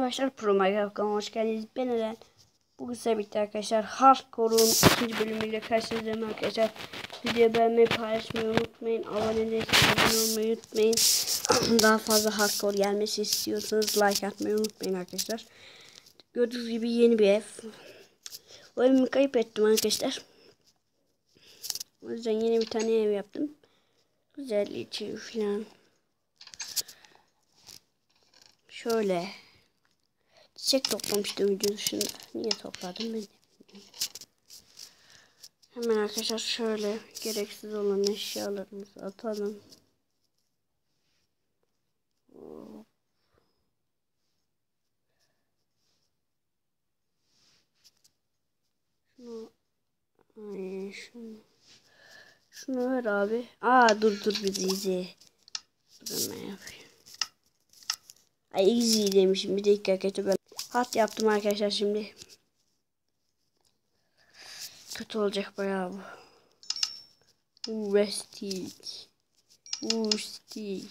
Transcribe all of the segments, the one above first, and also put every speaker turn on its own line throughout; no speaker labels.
Arkadaşlar Pro Minecraft kanalına hoş geldiniz. Ben Eren. Bugün size birlikte arkadaşlar Hardcore'un ikinci bölümüyle karşınızdayım arkadaşlar. Videoyu beğenmeyi, paylaşmayı unutmayın. Abone değilseniz abone olmayı unutmayın. Daha fazla Hardcore gelmesi istiyorsanız like atmayı unutmayın arkadaşlar. Gördüğünüz gibi yeni bir ev. O evimi kayıp ettim arkadaşlar. O yüzden yeni bir tane ev yaptım. Güzelliği için falan. Şöyle. Çiçek toplamıştım video dışında. Niye topladım ben? Hemen arkadaşlar şöyle gereksiz olan eşyalarımızı atalım. Şunu, ay, şunu ver abi. Dur bizi izle. Dur ne yapayım? Ay easy demişim. Bir dakika arkadaşlar ben hat yaptım arkadaşlar şimdi. Kötü olacak bayağı bu. Stick. Stick.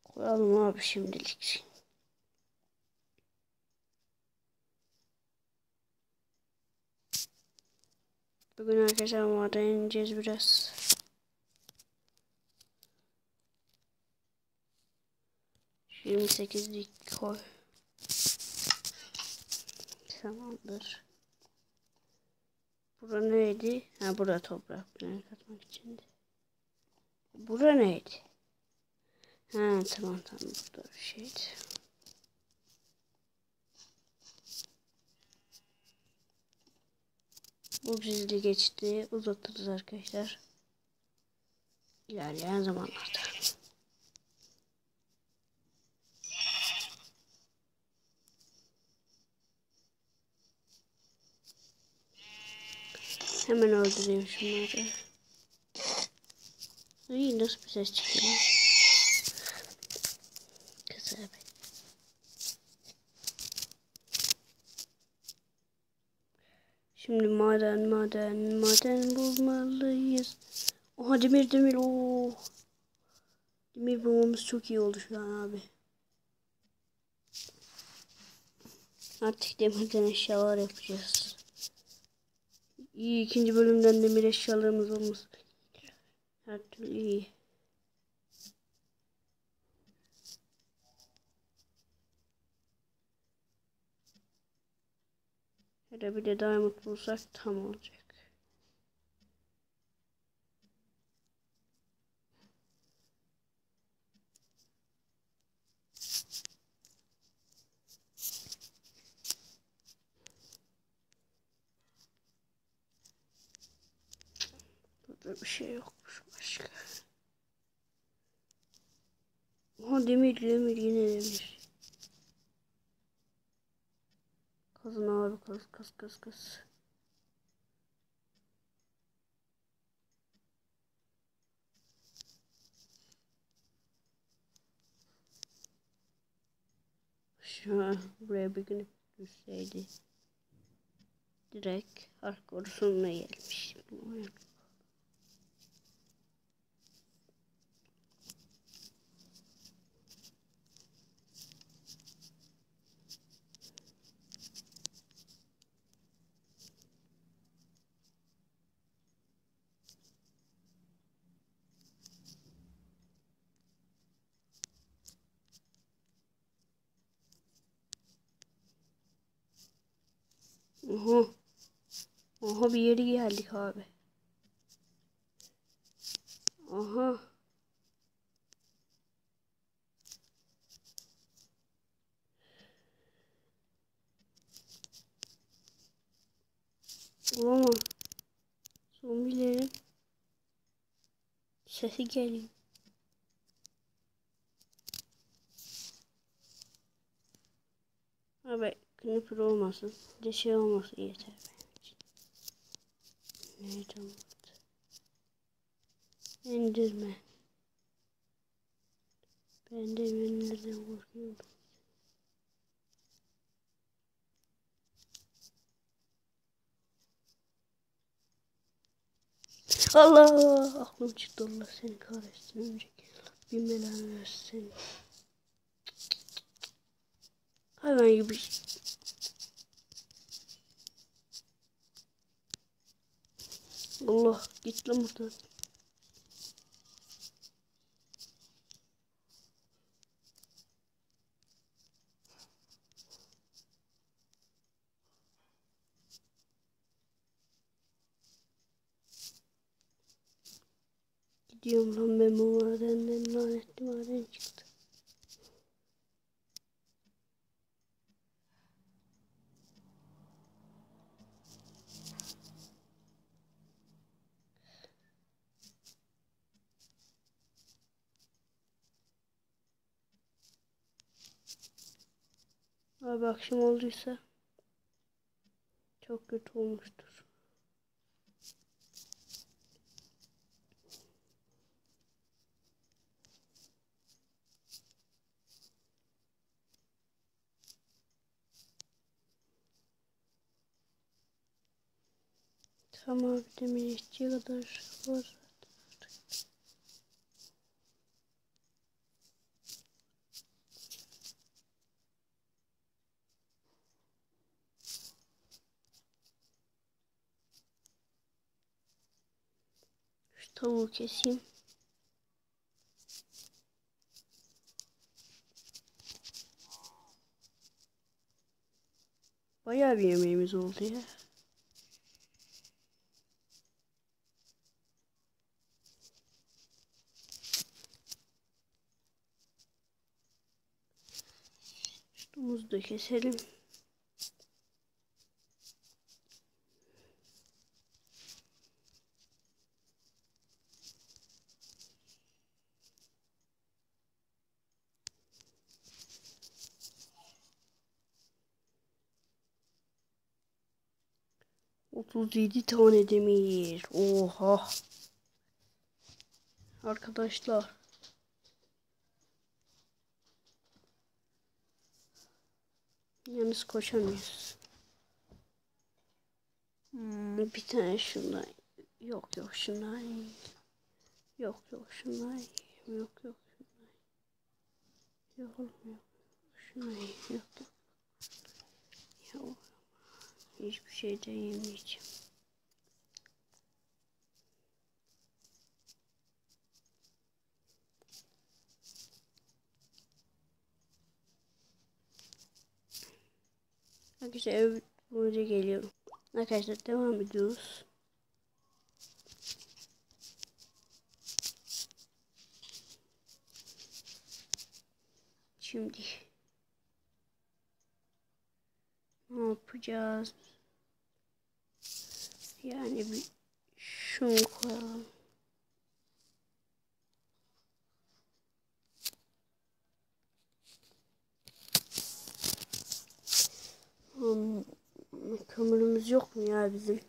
Koyalım abi şimdilik. Bugün arkadaşlar maden ineceğiz biraz. Şu 28'lik koy. Tamamdır. Bura neydi? Bura toprak katmak içindi. Bura neydi? Tamam burada bir şeydi. Bu gizli geçti. Uzatırız arkadaşlar. İlerleyen zamanlarda. Hemen öldüreyim şunları. İyi nasıl bir ses çıkıyor? Kısa be. Şimdi maden bulmalıyız. Oha demir. Oo. Demir bulmamız çok iyi oldu şu an abi. Artık demirden eşyalar yapacağız. İyi ikinci bölümden demir eşyalarımız olması. Her türlü iyi. Hele bir de diamond bulsak tam olacak. Burada bir şey yokmuş başka. Demir yine demir. Kazın abi kaz. Şu an buraya bir gün düşseydi. Direkt hardcore sonuna gelmiş. Oha bir yere geldik abi. Aha. Olamaz. Zombilerin sesi geliyor. Abi creeper olmasın. Bir de şey olmasın yeter benim için. Neydi o? Endirme. Ben de endirmeden korkuyorum. Allah aklım çıktı Allah seni kahretsin önceki. Bin belanı versin. Hayvan gibi. Allah git lan buradan. Gidiyorum lan ben bu madenden, lanetli maden çıktı. Abi akşam olduysa çok kötü olmuştur. Tamam abi, demir işçiye kadar var. Şu tavuğu keseyim. Bayağı bir yemeğimiz oldu ya. Şu muzu da keselim. ...37 tane demir. Oha. Arkadaşlar. Yalnız koşamıyoruz. Bir tane şundan. Yok şundan. Yok şundan. Yok şundan. Yok şundan. Yok. Ya, hiçbir şey de yemeyeceğim. Arkadaşlar ev boyunca geliyorum. Arkadaşlar devam ediyoruz. Şimdi ne yapacağız? Yani bir şunu koyalım. Kömürümüz yok mu ya bizim?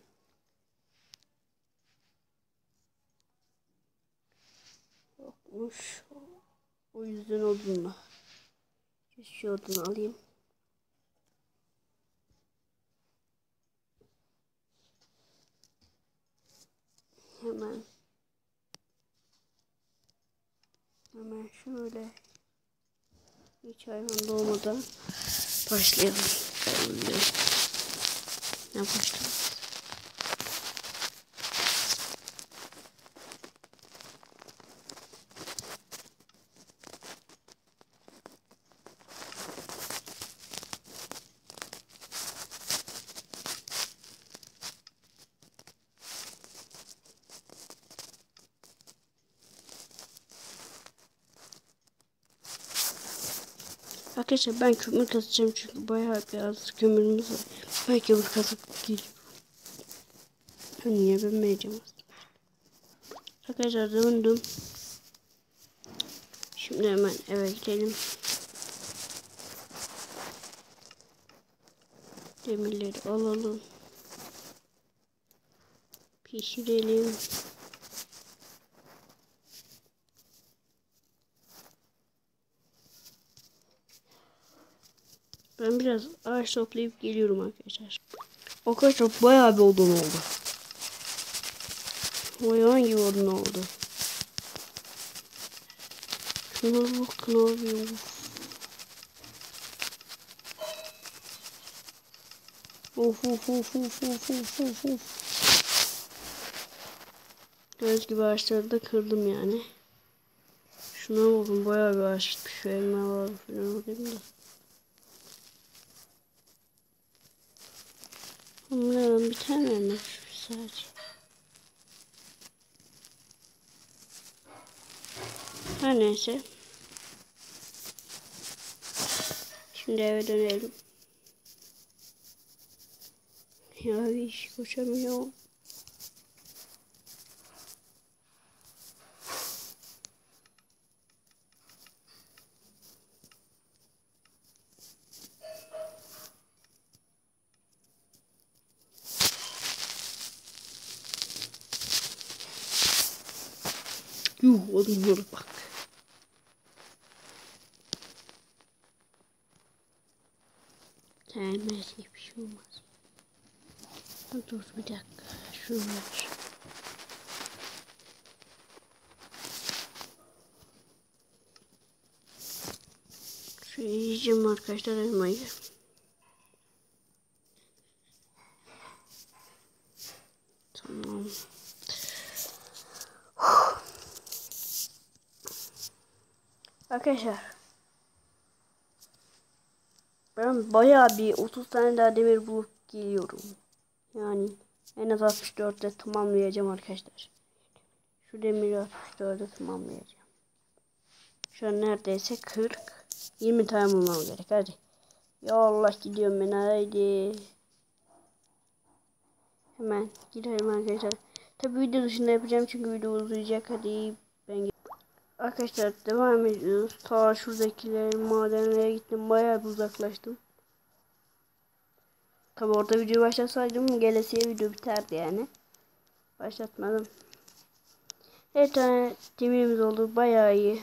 Yokmuş. O yüzden odunla. Şu odunu alayım. Hemen şöyle hiç hayvan doğmadan başlayalım. Ne başlayalım? Arkadaşlar ben kömür kazacağım çünkü bayağı biraz kömürümüz var. Ben kömür kazıp geliyorum. Niye bilmeyeceğim aslında. Arkadaşlar döndüm. Şimdi hemen eve gidelim. Demirleri alalım. Pişirelim. Ben biraz ağaç toplayıp geliyorum arkadaşlar. Arkadaşlar bayağı bir odun oldu. Hayvan gibi odun oldu. Şuna bak ne yapıyor. Of of of of of of of of. Göz gibi ağaçları da kırdım yani. Şuna bakın bayağı bir ağaç gitmiş. Şu elma var falan bakayım da. Bunlardan bir tane elma düşmüş sadece. Her neyse. Şimdi eve dönelim. Ya hiç koşamıyorum. Yuh odunlara bak. Gelmez hiçbir şey olmaz. Dur bir dakika. Şunlar. Şöyle yiyeceğim arkadaşlar elmayı. Tamam. Arkadaşlar. Ben bayağı bir 30 tane daha demir bulup geliyorum. Yani en az 64'te tamamlayacağım arkadaşlar. Şu demiri 64'te tamamlayacağım. Şu an neredeyse 40. 20 tane bulmam gerek hadi. Ya Allah gidiyorum ben haydi. Hemen gidelim arkadaşlar. Tabi video dışında yapacağım çünkü video uzayacak. Hadi ben arkadaşlar devam ediyoruz. Ta şuradakilerin madenlere gittim. Bayağı bir uzaklaştım. Tabi orada video başlasaydım gelesiye video biterdi yani. Başlatmadım. Evet tane demirimiz oldu. Bayağı iyi.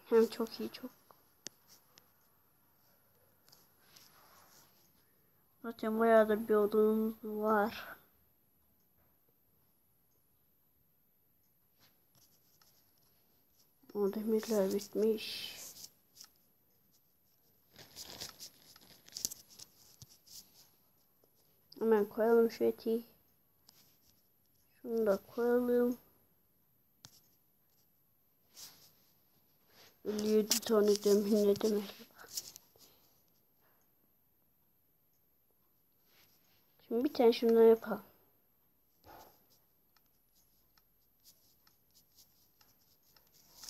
Hem çok iyi çok. Zaten bayağı da bir odunumuz var. O demirler bitmiş. Hemen koyalım şu eti. Şunu da koyalım. 57 tane demir ne demek. Şimdi bir tane şundan yapalım.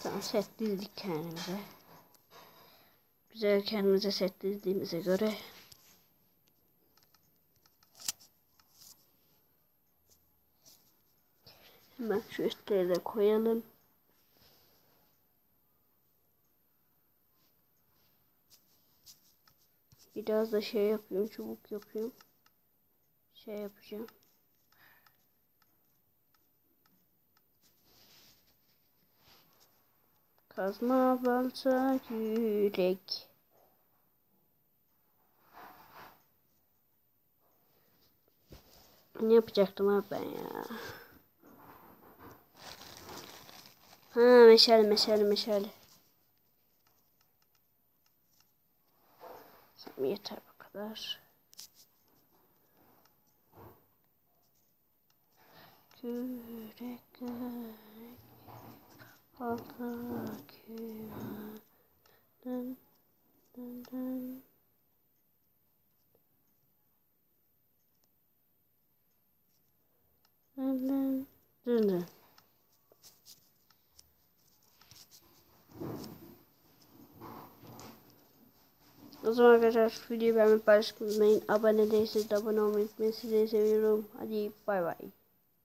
Tamam set dizdik kendimize. Güzel kendimize set dizdiğimize göre. Hemen şu üstleri de koyalım. Biraz da şey yapıyorum, çubuk yapıyorum. Şey yapacağım. Kazma, balta, yürek. Ne yapacaktım abi ben ya? Ha meşale. Tamam, yeter bu kadar. Kürek balta kürek dın dın dın. Dın dın. O zaman arkadaşlar videoyu beğenmeyi paylaşmayı unutmayın. Abone değilseniz de abone olmayı unutmayın. Sizleri seviyorum. Hadi bay bay.